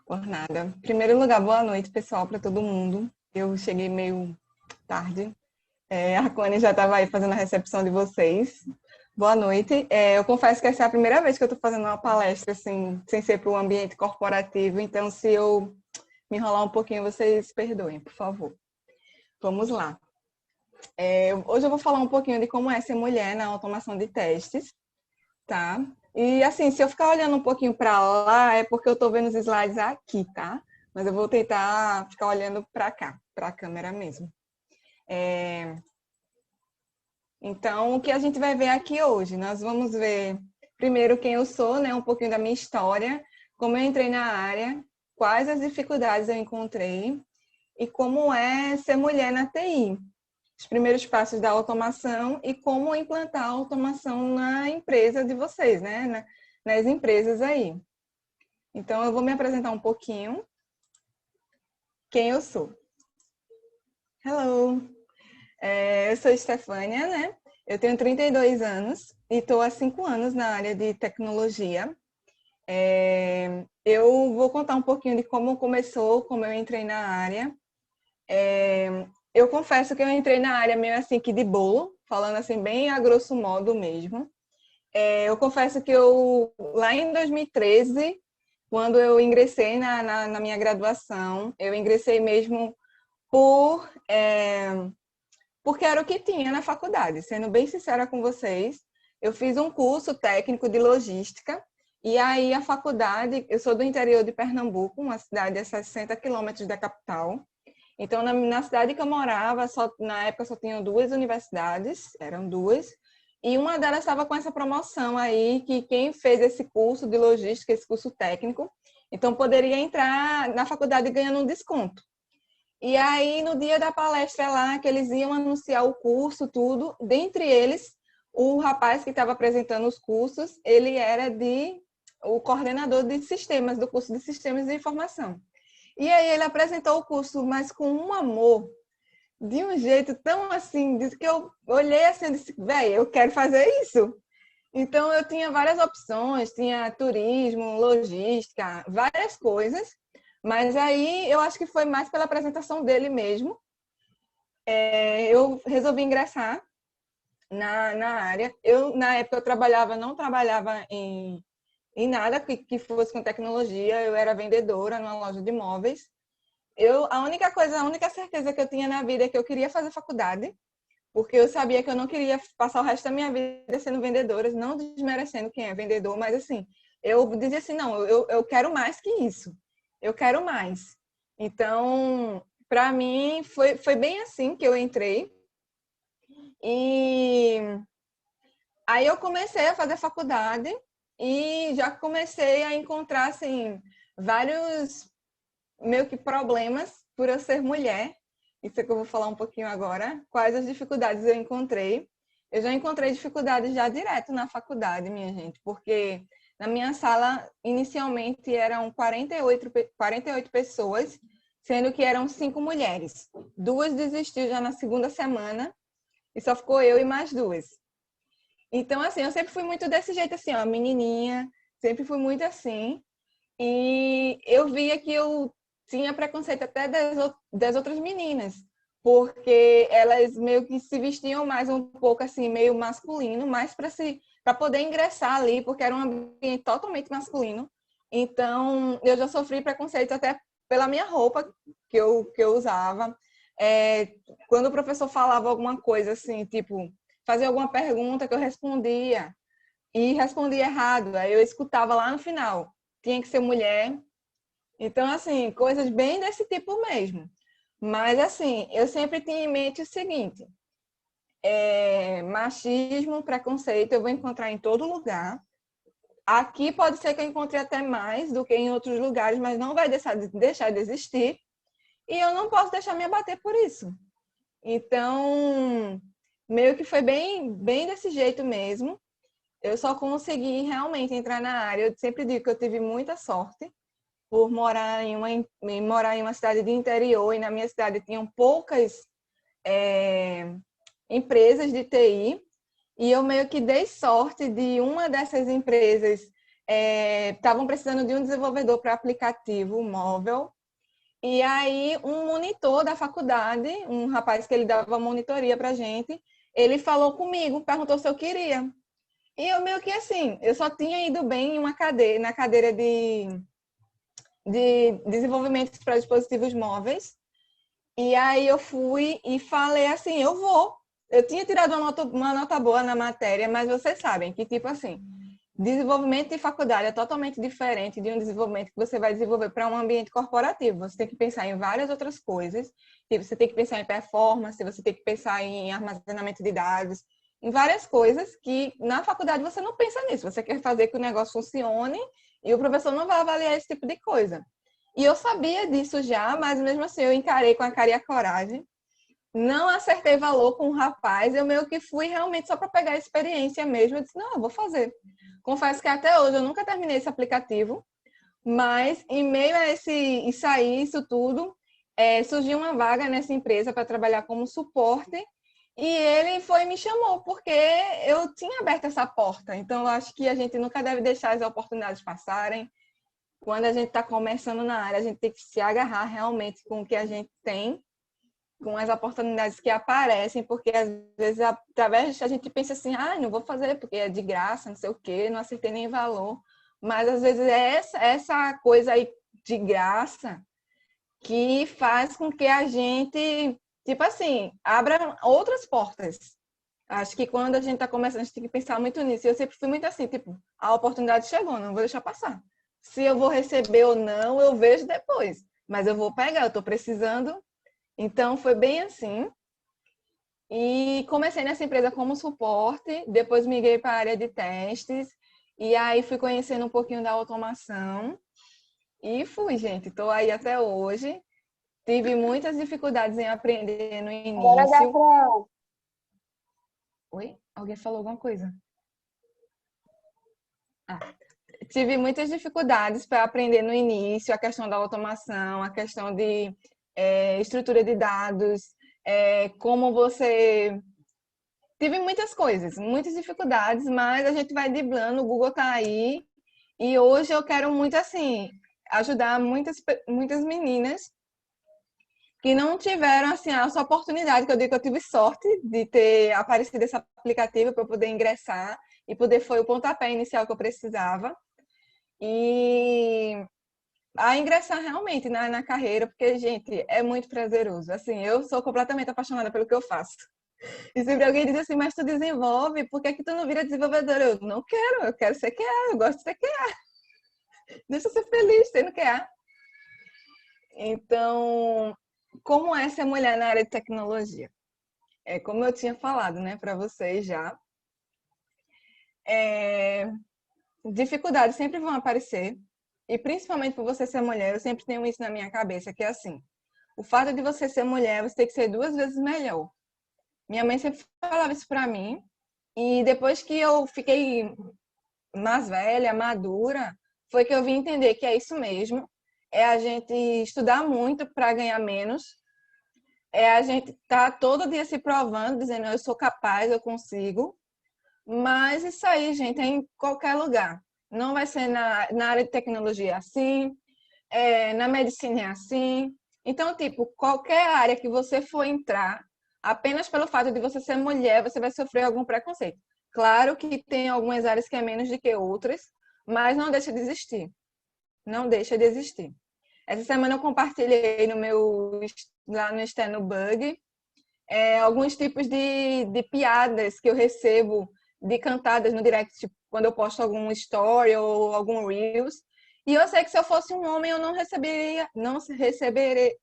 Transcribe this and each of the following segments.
Por nada. Em primeiro lugar, boa noite, pessoal, para todo mundo. Eu cheguei meio tarde. A Cone já estava aí fazendo a recepção de vocês. Boa noite. Eu confesso que essa é a primeira vez que eu estou fazendo uma palestra, assim, sem ser para o ambiente corporativo. Então, se eu me enrolar um pouquinho, vocês perdoem, por favor. Vamos lá. Hoje eu vou falar um pouquinho de como é ser mulher na automação de testes, tá? E assim, se eu ficar olhando um pouquinho para lá, é porque eu estou vendo os slides aqui, tá? Mas eu vou tentar ficar olhando para cá, para a câmera mesmo. Então, o que a gente vai ver aqui hoje? Nós vamos ver primeiro quem eu sou, né? Um pouquinho da minha história, como eu entrei na área, quais as dificuldades eu encontrei e como é ser mulher na TI. Os primeiros passos da automação e como implantar a automação na empresa de vocês, né? Nas empresas aí. Então, eu vou me apresentar um pouquinho. Quem eu sou? Hello! Eu sou Estefânia, né? Eu tenho 32 anos e estou há 5 anos na área de tecnologia. Eu vou contar um pouquinho de como começou, como eu entrei na área. Eu confesso que eu entrei na área meio assim que de bolo, falando assim bem a grosso modo mesmo. Eu confesso que lá em 2013, quando eu ingressei na minha graduação, eu ingressei mesmo porque era o que tinha na faculdade. Sendo bem sincera com vocês, eu fiz um curso técnico de logística e aí a faculdade, eu sou do interior de Pernambuco, uma cidade a 60 quilômetros da capital. Então, na cidade que eu morava, na época só tinham duas universidades, eram duas, e uma delas estava com essa promoção aí, que quem fez esse curso de logística, esse curso técnico, então poderia entrar na faculdade ganhando um desconto. E aí, no dia da palestra lá, que eles iam anunciar o curso, tudo, dentre eles, o rapaz que estava apresentando os cursos, ele era o coordenador de sistemas, do curso de sistemas de informação. E aí ele apresentou o curso, mas com um amor, de um jeito tão assim, que eu olhei assim e disse, velho, eu quero fazer isso. Então eu tinha várias opções, tinha turismo, logística, várias coisas, mas aí eu acho que foi mais pela apresentação dele mesmo. Eu resolvi ingressar na área. Na época, eu não trabalhava em nada que fosse com tecnologia, eu era vendedora numa loja de móveis. A única certeza que eu tinha na vida é que eu queria fazer faculdade, porque eu sabia que eu não queria passar o resto da minha vida sendo vendedora, não desmerecendo quem é vendedor, mas assim, eu dizia assim, não, eu quero mais que isso, eu quero mais. Então, para mim, foi bem assim que eu entrei. E aí eu comecei a fazer faculdade e já comecei a encontrar, assim, vários meio que problemas por eu ser mulher. Isso é que eu vou falar um pouquinho agora. Quais as dificuldades eu encontrei? Eu já encontrei dificuldades já direto na faculdade, minha gente, porque na minha sala inicialmente eram 48 pessoas, sendo que eram 5 mulheres. Duas desistiu já na segunda semana e só ficou eu e mais duas. Então, assim, eu sempre fui muito desse jeito, assim, ó, menininha, sempre fui muito assim. E eu via que eu tinha preconceito até das outras meninas, porque elas meio que se vestiam mais um pouco assim, meio masculino, mais para poder ingressar ali, porque era um ambiente totalmente masculino. Então, eu já sofri preconceito até pela minha roupa que eu usava. Quando o professor falava alguma coisa assim, tipo, fazia alguma pergunta que eu respondia e respondia errado, aí eu escutava lá no final, tinha que ser mulher. Então, assim, coisas bem desse tipo mesmo. Mas, assim, eu sempre tinha em mente o seguinte: machismo, preconceito, eu vou encontrar em todo lugar. Aqui pode ser que eu encontre até mais do que em outros lugares, mas não vai deixar de existir. E eu não posso deixar me abater por isso. Então, meio que foi bem desse jeito mesmo. Eu só consegui realmente entrar na área. Eu sempre digo que eu tive muita sorte por morar em uma cidade de interior, e na minha cidade tinham poucas empresas de TI, e eu meio que dei sorte de uma dessas empresas estavam precisando de um desenvolvedor para aplicativo móvel. E aí, um monitor da faculdade, um rapaz que ele dava monitoria para gente, ele falou comigo, perguntou se eu queria. E eu meio que assim, eu só tinha ido bem em uma cadeira, na cadeira de desenvolvimento para dispositivos móveis. E aí eu fui e falei assim, eu vou. Eu tinha tirado uma nota boa na matéria, mas vocês sabem que, tipo assim, desenvolvimento de faculdade é totalmente diferente de um desenvolvimento que você vai desenvolver para um ambiente corporativo. Você tem que pensar em várias outras coisas. Tipo, você tem que pensar em performance, você tem que pensar em armazenamento de dados, em várias coisas que na faculdade você não pensa nisso. Você quer fazer que o negócio funcione e o professor não vai avaliar esse tipo de coisa. E eu sabia disso já, mas mesmo assim eu encarei com a cara e a coragem. Não acertei valor com o rapaz, eu meio que fui realmente só para pegar a experiência mesmo. Eu disse, não, eu vou fazer. Confesso que até hoje eu nunca terminei esse aplicativo, mas em meio a isso aí, isso tudo, surgiu uma vaga nessa empresa para trabalhar como suporte e ele foi e me chamou, porque eu tinha aberto essa porta. Então, eu acho que a gente nunca deve deixar as oportunidades passarem. Quando a gente está começando na área, a gente tem que se agarrar realmente com o que a gente tem, com as oportunidades que aparecem, porque às vezes, através disso, a gente pensa assim, ah, não vou fazer porque é de graça, não sei o quê, não acertei nem valor. Mas às vezes é essa coisa aí de graça que faz com que a gente, tipo assim, abra outras portas. Acho que quando a gente está começando, a gente tem que pensar muito nisso. Eu sempre fui muito assim, tipo, a oportunidade chegou, não vou deixar passar. Se eu vou receber ou não, eu vejo depois. Mas eu vou pegar, eu estou precisando. Então, foi bem assim. E comecei nessa empresa como suporte, depois migrei para a área de testes, e aí fui conhecendo um pouquinho da automação. E fui, gente. Estou aí até hoje. Tive muitas dificuldades em aprender no Agora dá início. para. Oi? Alguém falou alguma coisa? Ah, tive muitas dificuldades para aprender no início a questão da automação, a questão de estrutura de dados, como você. Tive muitas coisas, muitas dificuldades, mas a gente vai driblando, o Google está aí. E hoje eu quero muito, assim, ajudar muitas meninas que não tiveram, assim, essa oportunidade, que eu digo que eu tive sorte de ter aparecido esse aplicativo para eu poder ingressar e poder foi o pontapé inicial que eu precisava. E a ingressar realmente na carreira, porque, gente, é muito prazeroso. Assim, eu sou completamente apaixonada pelo que eu faço. E sempre alguém diz assim, mas tu desenvolve, por que que tu não vira desenvolvedora? Eu não quero, eu quero ser QA, eu gosto de ser QA. Deixa eu ser feliz sendo QA. Então, como é ser mulher na área de tecnologia? Como eu tinha falado, né, para vocês já, é, dificuldades sempre vão aparecer, e principalmente por você ser mulher, eu sempre tenho isso na minha cabeça, que é assim, o fato de você ser mulher, você tem que ser duas vezes melhor. Minha mãe sempre falava isso para mim, e depois que eu fiquei mais velha, madura, foi que eu vim entender que é isso mesmo, é a gente estudar muito para ganhar menos, é a gente estar todo dia se provando, dizendo eu sou capaz, eu consigo, mas isso aí, gente, é em qualquer lugar. Não vai ser na área de tecnologia assim, na medicina é assim. Então, tipo, qualquer área que você for entrar, apenas pelo fato de você ser mulher, você vai sofrer algum preconceito. Claro que tem algumas áreas que é menos do que outras, mas não deixa de existir. Não deixa de existir. Essa semana eu compartilhei lá no Externo Bug alguns tipos de piadas que eu recebo de cantadas no direct, tipo, quando eu posto algum story ou algum reels. E eu sei que se eu fosse um homem, eu não receberia, não receberia,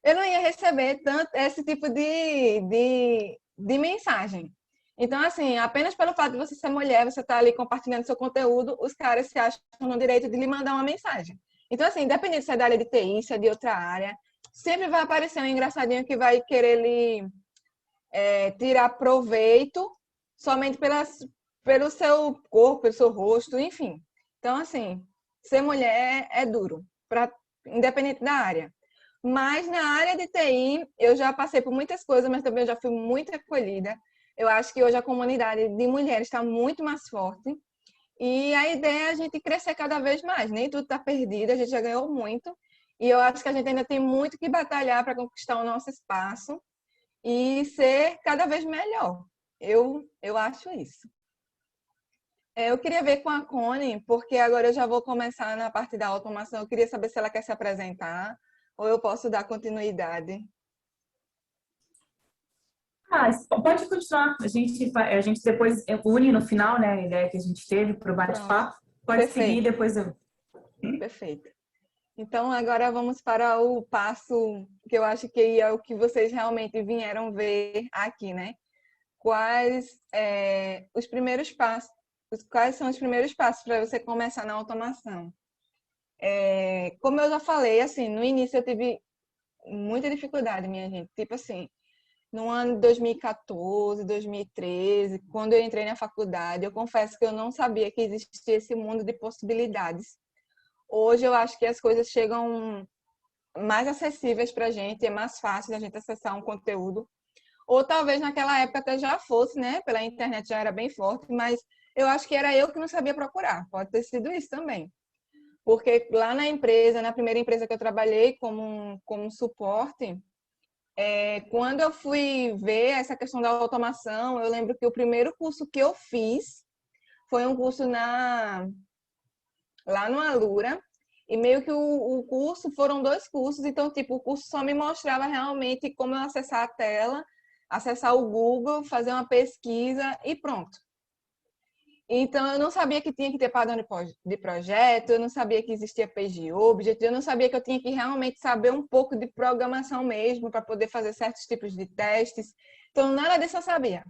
eu não ia receber tanto esse tipo de mensagem. Então, assim, apenas pelo fato de você ser mulher, você estar ali compartilhando seu conteúdo, os caras se acham no direito de lhe mandar uma mensagem. Então, assim, independente se é da área de TI, se é de outra área, sempre vai aparecer um engraçadinho que vai querer lhe tirar proveito somente pelo seu corpo, pelo seu rosto, enfim. Então, assim, ser mulher é duro, independente da área. Mas na área de TI, eu já passei por muitas coisas, mas também já fui muito acolhida. Eu acho que hoje a comunidade de mulheres está muito mais forte e a ideia é a gente crescer cada vez mais. Nem tudo está perdido, a gente já ganhou muito e eu acho que a gente ainda tem muito que batalhar para conquistar o nosso espaço e ser cada vez melhor. Eu acho isso. Eu queria ver com a Connie, porque agora eu já vou começar na parte da automação. Eu queria saber se ela quer se apresentar ou eu posso dar continuidade. Ah, pode continuar. A gente depois une no final, né, a ideia que a gente teve para o Pronto. bate-papo. Pode seguir, Perfeito, depois eu. perfeito. Então agora vamos para o passo que eu acho que é o que vocês realmente vieram ver aqui, né? Os primeiros passos, quais são os primeiros passos para você começar na automação? Como eu já falei, assim, no início eu tive muita dificuldade, minha gente. Tipo assim, no ano de 2014, 2013, quando eu entrei na faculdade, eu confesso que eu não sabia que existia esse mundo de possibilidades. Hoje eu acho que as coisas chegam mais acessíveis para a gente, é mais fácil a gente acessar um conteúdo. Ou talvez naquela época até já fosse, né? Pela internet já era bem forte, mas eu acho que era eu que não sabia procurar. Pode ter sido isso também. Porque lá na empresa, na primeira empresa que eu trabalhei como suporte, quando eu fui ver essa questão da automação, eu lembro que o primeiro curso que eu fiz foi um curso lá no Alura, e meio que o curso foram dois cursos, então, tipo, o curso só me mostrava realmente como eu acessar a tela, acessar o Google, fazer uma pesquisa e pronto. Então, eu não sabia que tinha que ter padrão de projeto, eu não sabia que existia page object, eu não sabia que eu tinha que realmente saber um pouco de programação mesmo para poder fazer certos tipos de testes. Então, nada disso eu sabia.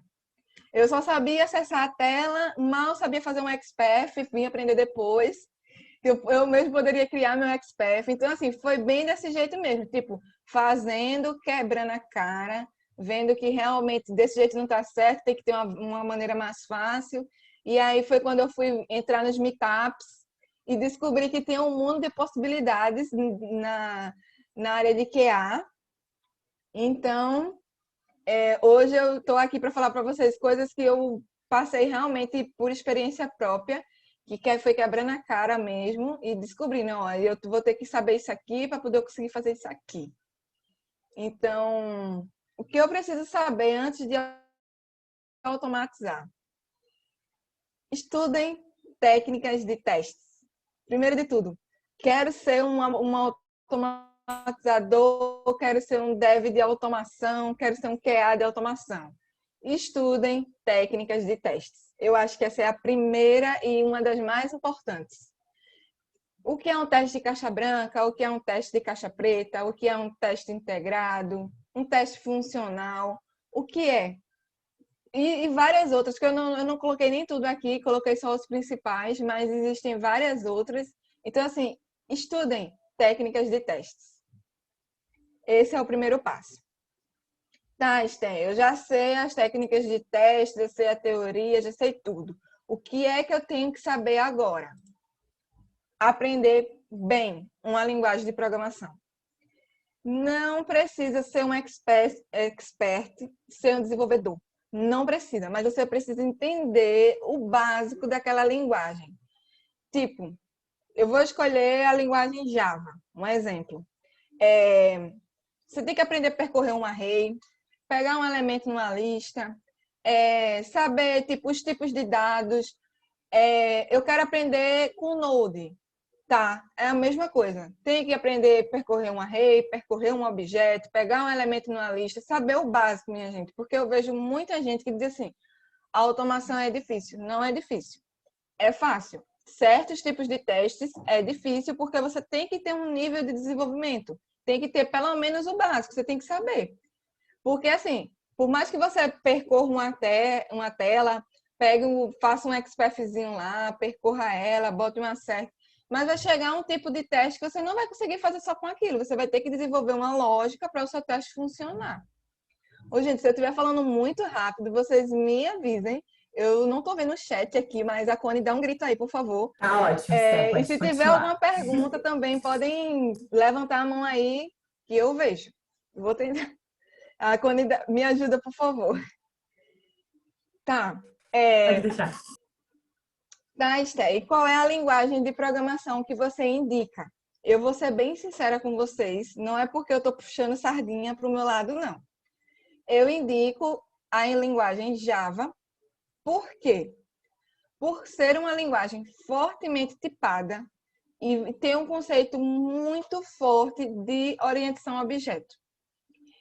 Eu só sabia acessar a tela, mal sabia fazer um XPath, vim aprender depois. Eu mesmo poderia criar meu XPath. Então, assim, foi bem desse jeito mesmo, tipo, fazendo, quebrando a cara, vendo que realmente desse jeito não está certo, tem que ter uma maneira mais fácil. E aí foi quando eu fui entrar nos meetups e descobri que tem um mundo de possibilidades na área de QA. Então, hoje eu estou aqui para falar para vocês coisas que eu passei realmente por experiência própria, que foi quebrando a cara mesmo e descobri, não, eu vou ter que saber isso aqui para poder conseguir fazer isso aqui. Então, o que eu preciso saber antes de automatizar? Estudem técnicas de testes. Primeiro de tudo, quero ser um automatizador, quero ser um dev de automação, quero ser um QA de automação. Estudem técnicas de testes. Eu acho que essa é a primeira e uma das mais importantes. O que é um teste de caixa branca, o que é um teste de caixa preta, o que é um teste integrado, um teste funcional, o que é? E várias outras, que eu não coloquei nem tudo aqui, coloquei só os principais, mas existem várias outras. Então, assim, estudem técnicas de testes. Esse é o primeiro passo. Tá, Esther, eu já sei as técnicas de teste, já sei a teoria, já sei tudo. O que é que eu tenho que saber agora? Aprender bem uma linguagem de programação. Não precisa ser um expert, ser um desenvolvedor. Não precisa, mas você precisa entender o básico daquela linguagem. Tipo, eu vou escolher a linguagem Java, um exemplo. Você tem que aprender a percorrer um array, pegar um elemento numa lista, saber tipo, os tipos de dados. Eu quero aprender com Node. Tá, é a mesma coisa. Tem que aprender a percorrer um array, percorrer um objeto, pegar um elemento numa lista, saber o básico, minha gente. Porque eu vejo muita gente que diz assim, a automação é difícil. Não é difícil. É fácil. Certos tipos de testes é difícil porque você tem que ter um nível de desenvolvimento. Tem que ter pelo menos o básico, você tem que saber. Porque assim, por mais que você percorra uma tela, faça um XPathzinho lá, percorra ela, bote uma certa, mas vai chegar um tipo de teste que você não vai conseguir fazer só com aquilo. Você vai ter que desenvolver uma lógica para o seu teste funcionar. Ô, gente, se eu estiver falando muito rápido, vocês me avisem. Eu não estou vendo o chat aqui, mas a Cone dá um grito aí, por favor. Tá ótimo, Steph, E pode se tiver continuar. alguma pergunta também, podem levantar a mão aí, que eu vejo. Vou tentar. A Cone me ajuda, por favor. Tá. Pode deixar. Tá, Esté. E qual é a linguagem de programação que você indica? Eu vou ser bem sincera com vocês, não é porque eu estou puxando sardinha para o meu lado, não. Eu indico a linguagem Java, por quê? Por ser uma linguagem fortemente tipada e ter um conceito muito forte de orientação a objeto.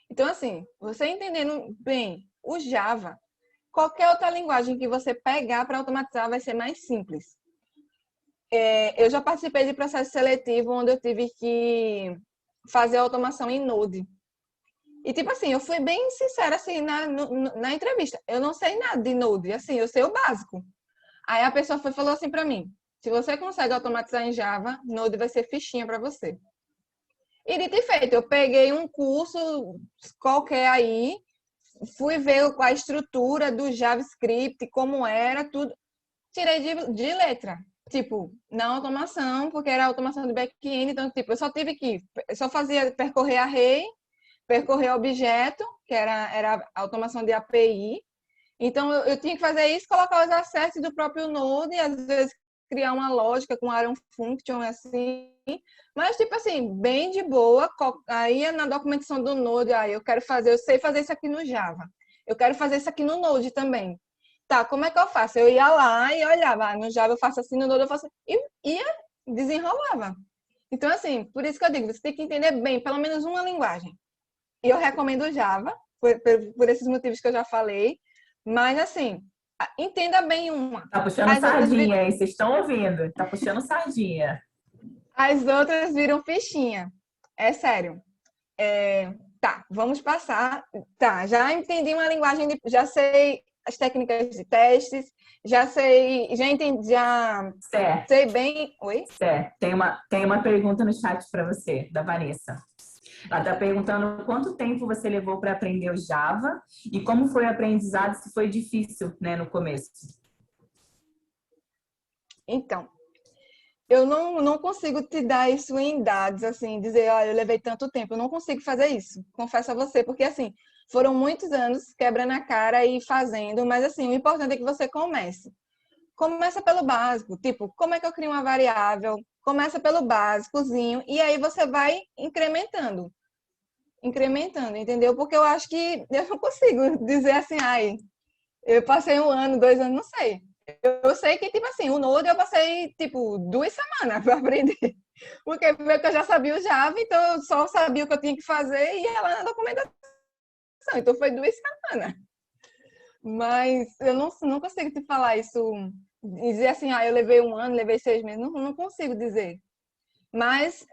Então, assim, você entendendo bem o Java, qualquer outra linguagem que você pegar para automatizar vai ser mais simples. Eu já participei de processo seletivo onde eu tive que fazer automação em Node. E, tipo assim, eu fui bem sincera, assim, na entrevista. Eu não sei nada de Node, assim, eu sei o básico. Aí a pessoa falou assim para mim, se você consegue automatizar em Java, Node vai ser fichinha para você. E dito e feito, eu peguei um curso qualquer aí, fui ver a estrutura do JavaScript, como era, tudo. Tirei de letra. Tipo, na automação, porque era automação de back-end, então, tipo, eu só fazia percorrer array, percorrer objeto, que era a automação de API. Então, eu tinha que fazer isso, colocar os acessos do próprio Node, e às vezes criar uma lógica com Arrow Function, assim. Mas, tipo assim, bem de boa. Aí, na documentação do Node, eu sei fazer isso aqui no Java. Eu quero fazer isso aqui no Node também. Tá, como é que eu faço? Eu ia lá e olhava, no Java eu faço assim, no Node eu faço assim, e ia, desenrolava. Então, assim, por isso que eu digo, você tem que entender bem, pelo menos uma linguagem. E eu recomendo o Java, por esses motivos que eu já falei, mas, assim, entenda bem uma. Tá puxando As outras, sardinha aí, vocês estão ouvindo? Tá puxando sardinha. as outras viram fichinha. É sério. Tá, vamos passar. Tá, já entendi uma linguagem, já sei as técnicas de testes, já sei, já entendi, já Certo, sei bem. Oi? certo. Tem uma pergunta no chat para você, da Vanessa. Ela está perguntando quanto tempo você levou para aprender o Java e como foi o aprendizado, se foi difícil, né, no começo. Então, eu não consigo te dar isso em dados, assim, dizer, olha, eu levei tanto tempo. Eu não consigo fazer isso, confesso a você, porque, assim, foram muitos anos quebrando a cara e fazendo, mas, assim, o importante é que você comece. Começa pelo básico, tipo, como é que eu crio uma variável? Começa pelo básicozinho e aí você vai incrementando, entendeu? Porque eu acho que eu não consigo dizer assim, ai, eu passei um ano, 2 anos, não sei. Eu sei que, tipo assim, o Node eu passei, tipo, 2 semanas para aprender. Porque primeiro que eu já sabia o Java, então eu só sabia o que eu tinha que fazer e ia lá na documentação. Então foi 2 semanas. Mas eu não consigo te falar isso, dizer assim, eu levei um ano, levei 6 meses. Não consigo dizer. Mas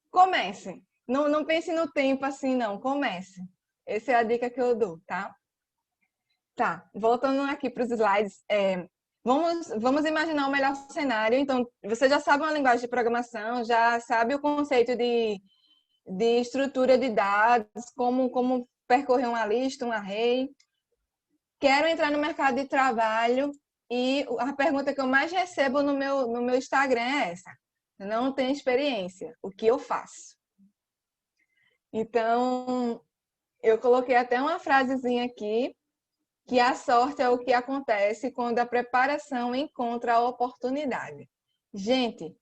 comece. Não pense no tempo assim, não. Comece. Essa é a dica que eu dou, tá? Tá, voltando aqui para os slides, vamos imaginar o melhor cenário. Então, você já sabe uma linguagem de programação, já sabe o conceito de estrutura de dados, como percorrer uma lista, um array. Quero entrar no mercado de trabalho e a pergunta que eu mais recebo no meu Instagram é essa: não tenho experiência, o que eu faço? Então, eu coloquei até uma frasezinha aqui, que a sorte é o que acontece quando a preparação encontra a oportunidade. Gente,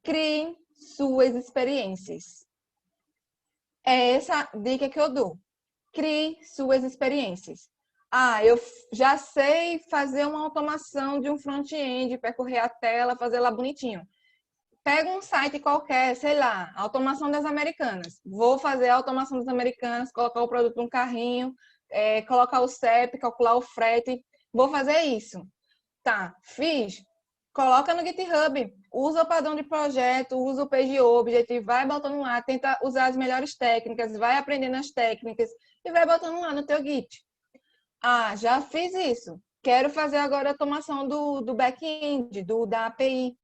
criem suas experiências. É essa dica que eu dou. Crie suas experiências. Eu já sei fazer uma automação de um front-end, percorrer a tela, fazer lá bonitinho. Pega um site qualquer, sei lá, automação das Americanas. Vou fazer a automação das Americanas, colocar o produto no carrinho, colocar o CEP, calcular o frete. Vou fazer isso. Tá, fiz. Coloca no GitHub, usa o padrão de projeto, usa o Page Object, vai botando lá, tenta usar as melhores técnicas, vai aprendendo as técnicas e vai botando lá no teu Git. Já fiz isso. Quero fazer agora a automação do back-end, da API.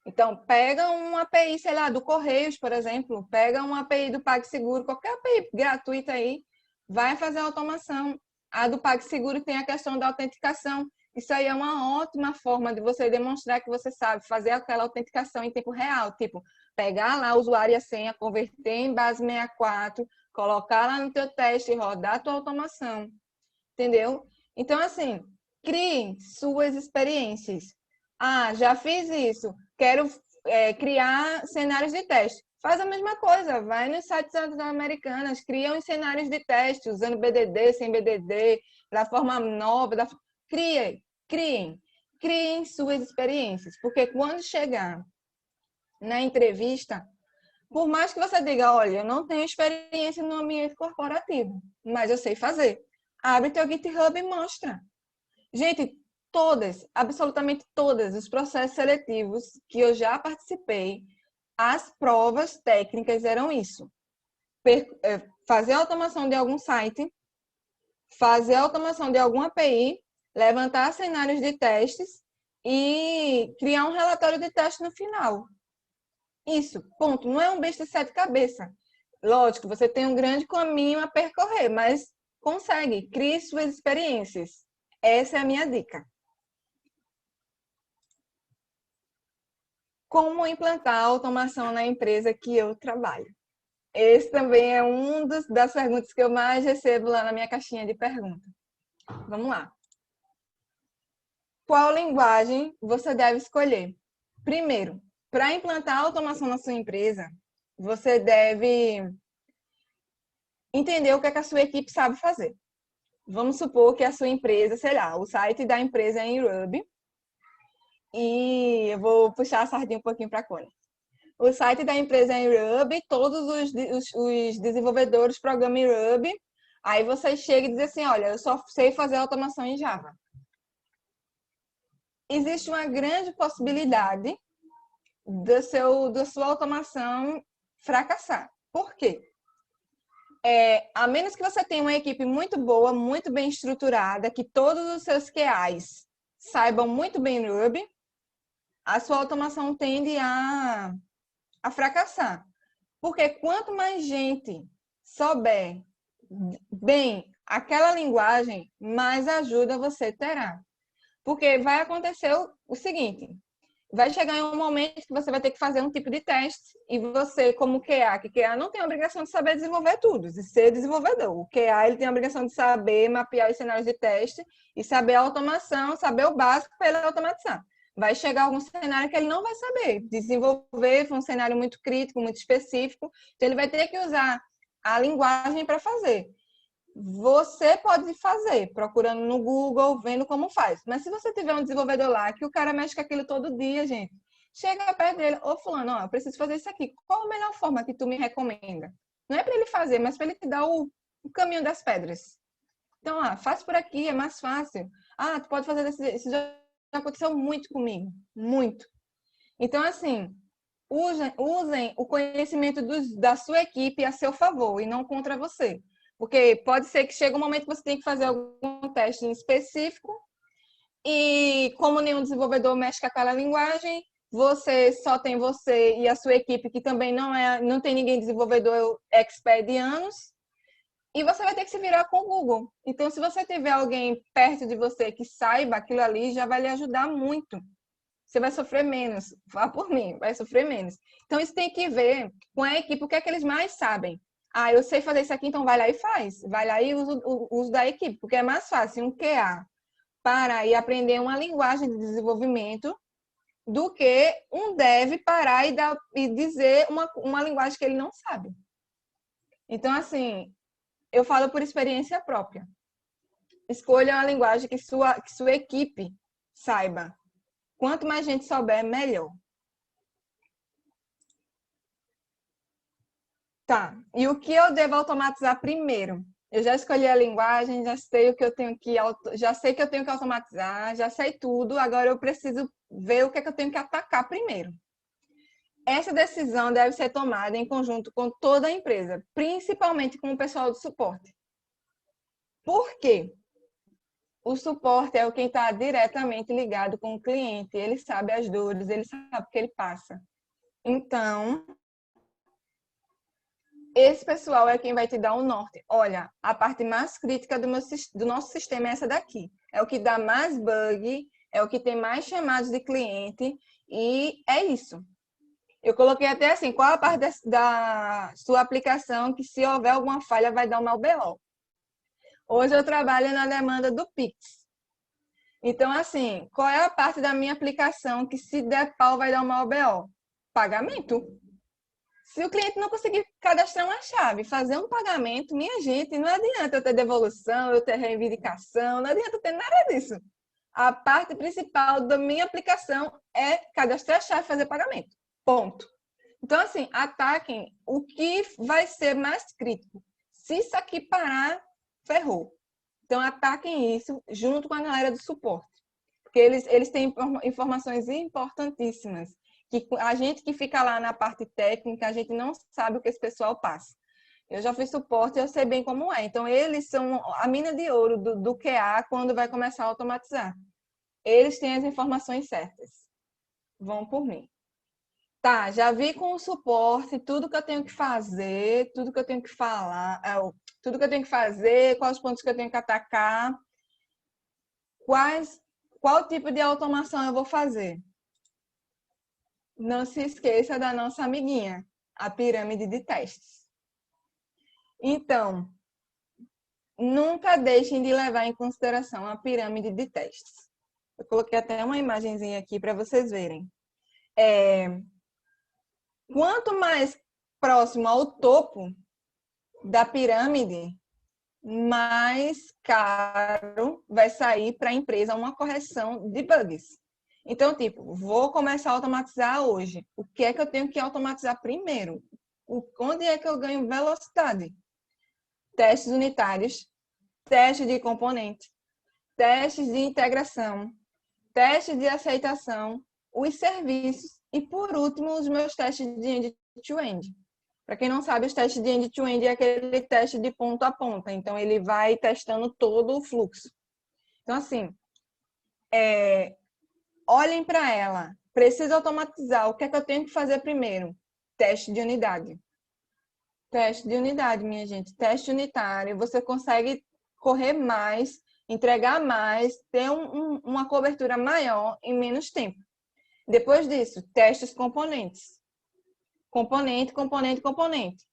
Então, pega uma API, sei lá, do Correios, por exemplo, pega uma API do PagSeguro, qualquer API gratuita aí, vai fazer a automação. A do PagSeguro tem a questão da autenticação. Isso aí é uma ótima forma de você demonstrar que você sabe fazer aquela autenticação em tempo real. Tipo, pegar lá o usuário e a senha, converter em base 64, colocar lá no teu teste e rodar a tua automação. Entendeu? Então, assim, criem suas experiências. Ah, já fiz isso, quero criar cenários de teste. Faz a mesma coisa, vai nos sites americanas, criam os cenários de teste, usando BDD, sem BDD, da forma nova. Criem suas experiências. Porque quando chegar na entrevista, por mais que você diga, olha, eu não tenho experiência no ambiente corporativo, mas eu sei fazer. Abre teu GitHub e mostra. Gente, absolutamente todas os processos seletivos que eu já participei, as provas técnicas eram isso. Fazer a automação de algum site, fazer a automação de alguma API, levantar cenários de testes e criar um relatório de teste no final. Isso, ponto. Não é um bicho de sete cabeças. Lógico, você tem um grande caminho a percorrer, mas consegue. Crie suas experiências. Essa é a minha dica. Como implantar automação na empresa que eu trabalho? Esse também é das perguntas que eu mais recebo lá na minha caixinha de perguntas. Vamos lá. Qual linguagem você deve escolher? Primeiro, para implantar automação na sua empresa, você deve entender o que a sua equipe sabe fazer. Vamos supor que a sua empresa, sei lá, o site da empresa é em Ruby. E eu vou puxar a sardinha um pouquinho para a Cone. O site da empresa é em Ruby, todos os desenvolvedores programam em Ruby. Aí você chega e diz assim, olha, eu só sei fazer automação em Java. Existe uma grande possibilidade da sua automação fracassar. Por quê? A menos que você tenha uma equipe muito boa, muito bem estruturada, que todos os seus QAs saibam muito bem Ruby, a sua automação tende a fracassar. Porque quanto mais gente souber bem aquela linguagem, mais ajuda você terá. Porque vai acontecer o seguinte, vai chegar em um momento que você vai ter que fazer um tipo de teste e você, como QA, que QA não tem a obrigação de saber desenvolver tudo, de ser desenvolvedor. O QA ele tem a obrigação de saber mapear os cenários de teste e saber a automação, saber o básico para ele automatizar. Vai chegar algum cenário que ele não vai saber desenvolver, foi um cenário muito crítico, muito específico, então ele vai ter que usar a linguagem para fazer. Você pode fazer, procurando no Google, vendo como faz. Mas se você tiver um desenvolvedor lá, que o cara mexe com aquilo todo dia, gente, chega perto dele, ô fulano, ó, eu preciso fazer isso aqui. Qual a melhor forma que tu me recomenda? Não é para ele fazer, mas para ele te dar o caminho das pedras. Então, faz por aqui, é mais fácil. Tu pode fazer desse jeito. Isso já aconteceu muito comigo, muito. Então, assim, usem o conhecimento da sua equipe a seu favor e não contra você. Porque pode ser que chegue um momento que você tem que fazer algum teste em específico e como nenhum desenvolvedor mexe com aquela linguagem, só tem você e a sua equipe, que também não tem ninguém desenvolvedor expert de anos, e você vai ter que se virar com o Google. Então, se você tiver alguém perto de você que saiba aquilo ali, já vai lhe ajudar muito. Você vai sofrer menos. Vá por mim, vai sofrer menos. Então, isso tem que ver com a equipe, o que é que eles mais sabem. Eu sei fazer isso aqui, então vai lá e faz. Vai lá e usa o da equipe, porque é mais fácil um QA parar e aprender uma linguagem de desenvolvimento do que um dev parar e dizer uma linguagem que ele não sabe. Então, assim, eu falo por experiência própria. Escolha uma linguagem que sua equipe saiba. Quanto mais gente souber, melhor. Tá. E o que eu devo automatizar primeiro? Eu já escolhi a linguagem, já sei o que eu tenho já sei que eu tenho que automatizar, já sei tudo. Agora eu preciso ver o que é que eu tenho que atacar primeiro. Essa decisão deve ser tomada em conjunto com toda a empresa, principalmente com o pessoal do suporte. Por quê? O suporte é quem está diretamente ligado com o cliente. Ele sabe as dores, ele sabe o que ele passa. Então, esse pessoal é quem vai te dar o norte. Olha, a parte mais crítica do nosso sistema é essa daqui. É o que dá mais bug, é o que tem mais chamados de cliente e é isso. Eu coloquei até assim, qual a parte da sua aplicação que se houver alguma falha vai dar uma UBO. Hoje eu trabalho na demanda do Pix. Então, assim, qual é a parte da minha aplicação que se der pau vai dar uma OBO? Pagamento. Se o cliente não conseguir cadastrar uma chave, fazer um pagamento, minha gente, não adianta eu ter devolução, eu ter reivindicação, não adianta eu ter nada disso. A parte principal da minha aplicação é cadastrar a chave e fazer pagamento. Ponto. Então, assim, ataquem o que vai ser mais crítico. Se isso aqui parar, ferrou. Então, ataquem isso junto com a galera do suporte. Porque eles têm informações importantíssimas. Que a gente que fica lá na parte técnica, a gente não sabe o que esse pessoal passa. Eu já fiz suporte e eu sei bem como é. Então, eles são a mina de ouro do QA quando vai começar a automatizar. Eles têm as informações certas. Vão por mim. Tá, já vi com o suporte tudo que eu tenho que fazer, tudo que eu tenho que falar, tudo que eu tenho que fazer, quais os pontos que eu tenho que atacar, qual tipo de automação eu vou fazer. Não se esqueça da nossa amiguinha, a pirâmide de testes. Então, nunca deixem de levar em consideração a pirâmide de testes. Eu coloquei até uma imagenzinha aqui para vocês verem. Quanto mais próximo ao topo da pirâmide, mais caro vai sair para a empresa uma correção de bugs. Então, tipo, vou começar a automatizar hoje. O que é que eu tenho que automatizar primeiro? Onde é que eu ganho velocidade? Testes unitários, testes de componente, testes de integração, testes de aceitação, os serviços e, por último, os meus testes de end-to-end. Para quem não sabe, os testes de end-to-end é aquele teste de ponta a ponta. Então, ele vai testando todo o fluxo. Então, assim, olhem para ela. Preciso automatizar. O que é que eu tenho que fazer primeiro? Teste de unidade. Teste de unidade, minha gente. Teste unitário. Você consegue correr mais, entregar mais, ter uma cobertura maior em menos tempo. Depois disso, testes componentes. Componente, componente, componente.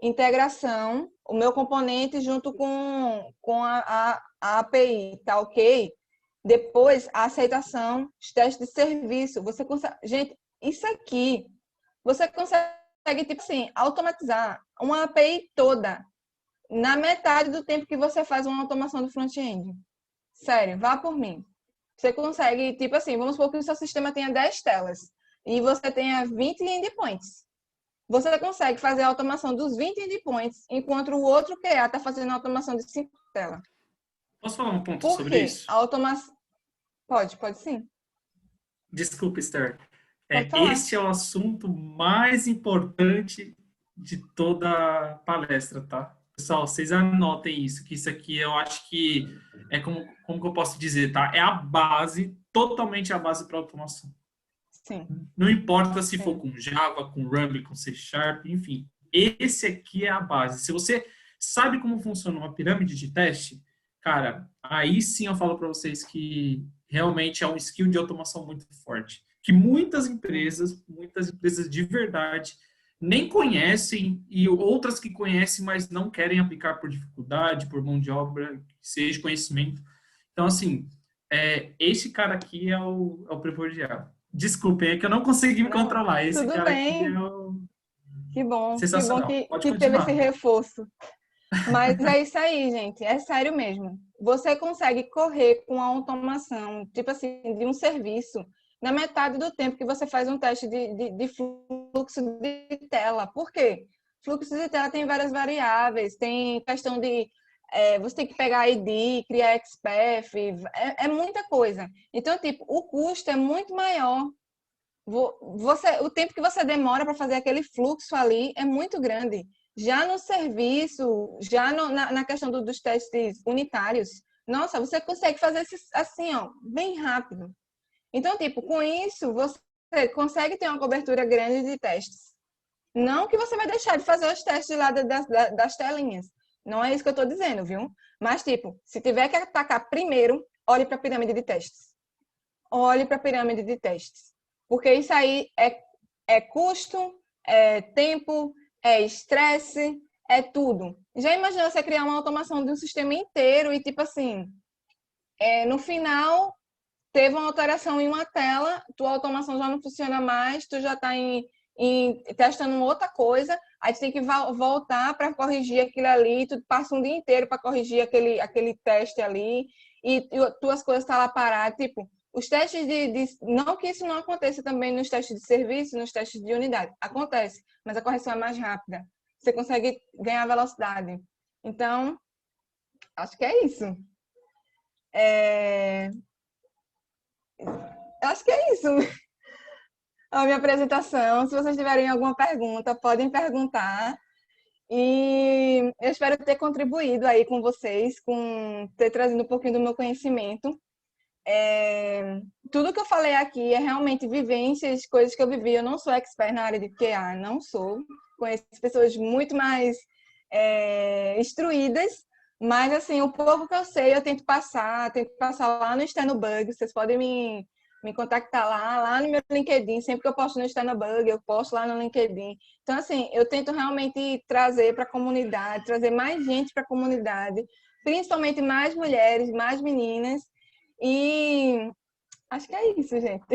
Integração, o meu componente junto com a API, tá ok? Depois, a aceitação, os testes de serviço. Você consegue... Gente, isso aqui, você consegue, tipo assim, automatizar uma API toda na metade do tempo que você faz uma automação do front-end. Sério, vá por mim. Você consegue, tipo assim, vamos supor que o seu sistema tenha 10 telas e você tenha 20 endpoints. Você consegue fazer a automação dos 20 endpoints, enquanto o outro QA está fazendo a automação de 5 telas. Posso falar um ponto Por sobre quê? isso? A automação... Pode sim. Desculpa, Esther. Pode falar. Esse é o assunto mais importante de toda a palestra, tá? Pessoal, vocês anotem isso, que isso aqui eu acho que é como que eu posso dizer, tá? É a base, totalmente a base para automação. Sim. Não importa se Sim. for com Java, com Ruby, com C Sharp, enfim. Esse aqui é a base. Se você sabe como funciona uma pirâmide de teste, cara, aí sim eu falo para vocês que realmente é um skill de automação muito forte. Que muitas empresas de verdade, nem conhecem e outras que conhecem, mas não querem aplicar por dificuldade, por mão de obra, seja conhecimento. Então, assim, esse cara aqui é o primordial. Desculpem, é que eu não consegui me Não, controlar. Esse tudo cara aqui é bem. o Que bom sensacional. Pode que teve esse continuar. reforço. Mas é isso aí, gente. É sério mesmo. Você consegue correr com a automação, tipo assim, de um serviço, na metade do tempo que você faz um teste de fluxo de tela. Por quê? Fluxo de tela tem várias variáveis, tem questão de... você tem que pegar ID, criar XPath, é muita coisa. Então, tipo, o custo é muito maior. O tempo que você demora para fazer aquele fluxo ali é muito grande. Já no serviço, já na questão dos testes unitários, nossa, você consegue fazer assim, ó, bem rápido. Então, tipo, com isso, você consegue ter uma cobertura grande de testes. Não que você vai deixar de fazer os testes lá das telinhas. Não é isso que eu estou dizendo, viu? Mas, tipo, se tiver que atacar primeiro, olhe para a pirâmide de testes. Olhe para a pirâmide de testes. Porque isso aí é custo, é tempo, é estresse, é tudo. Já imaginou você criar uma automação de um sistema inteiro e, tipo assim, no final, teve uma alteração em uma tela, tua automação já não funciona mais, tu já está testando outra coisa, aí tu tem que voltar para corrigir aquilo ali, tu passa um dia inteiro para corrigir aquele teste ali, e tuas coisas estão lá paradas. Tipo, os testes não que isso não aconteça também nos testes de serviço, nos testes de unidade. Acontece, mas a correção é mais rápida. Você consegue ganhar velocidade. Então, acho que é isso. Acho que é isso. A minha apresentação. Se vocês tiverem alguma pergunta, podem perguntar. E eu espero ter contribuído aí com vocês, com ter trazido um pouquinho do meu conhecimento. Tudo que eu falei aqui é realmente vivências, coisas que eu vivi. Eu não sou expert na área de QA, não sou. Conheço pessoas muito mais instruídas, mas assim, o pouco que eu sei, eu tento passar lá no Stanubug. Vocês podem me contactar lá no meu LinkedIn. Sempre que eu posto no Stanubug, eu posto lá no LinkedIn. Então, assim, eu tento realmente trazer para a comunidade, trazer mais gente para a comunidade, principalmente mais mulheres, mais meninas. E acho que é isso, gente.